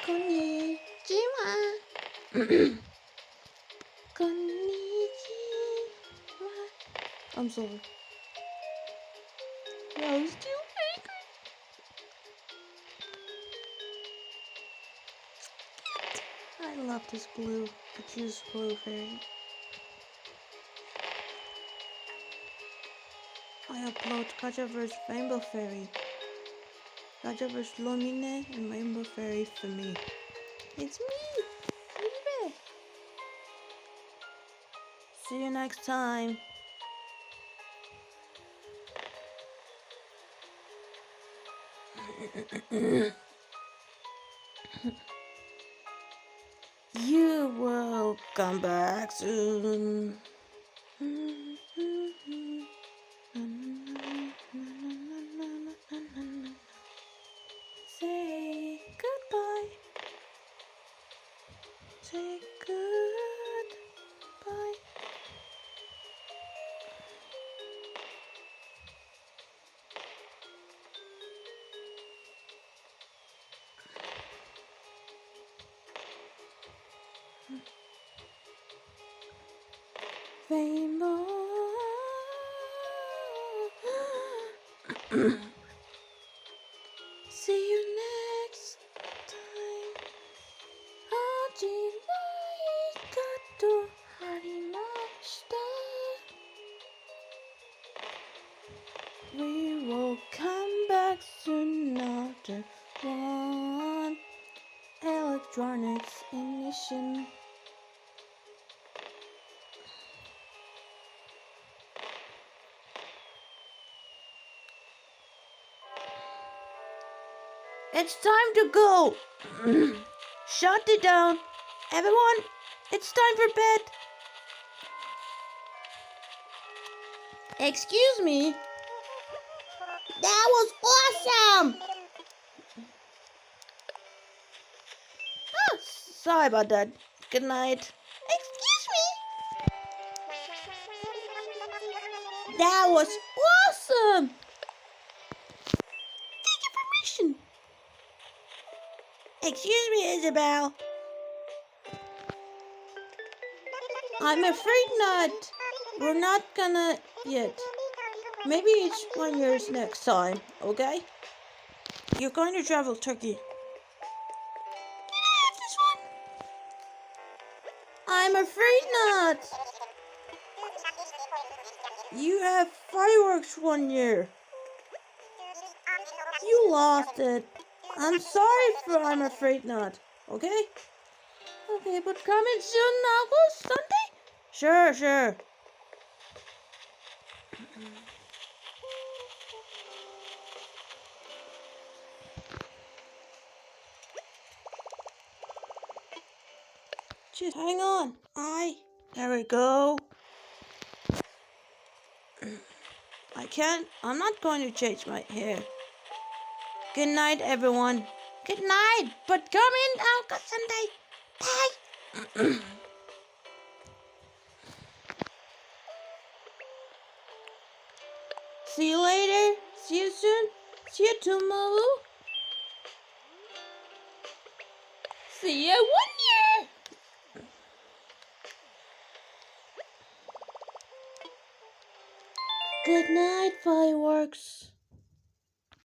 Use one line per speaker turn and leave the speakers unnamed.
Konnichiwa. Konnichiwa. I'm sorry. I was too angry. I love this blue. I choose blue fairy. I upload Kajaver's Rainbow Fairy. Kajaver's Lumine and Rainbow Fairy for me. It's me, Edibe. See you next time. You will come back soon. Say goodbye. Say goodbye. Rainbow. See you next time. Arigato. Harimashita. We will come back soon after one. Electronics ignition. It's time to go. Shut it down. Everyone, it's time for bed. Excuse me. That was awesome. Oh, sorry about that. Good night. Excuse me. That was awesome. Take your permission. Excuse me, Isabel. I'm afraid not. We're not gonna yet. Maybe it's 1 year next time, okay? You're going to travel Turkey. Can I have this one? I'm afraid not. You have fireworks 1 year. You lost it. I'm sorry for I'm afraid not, okay? Okay, but coming soon, August Sunday? Sure. Just hang on. There we go. I'm not going to change my hair. Good night, everyone. Good night, but come in August Sunday. Bye. See you later. See you soon. See you tomorrow. See you 1 year. Good night, fireworks.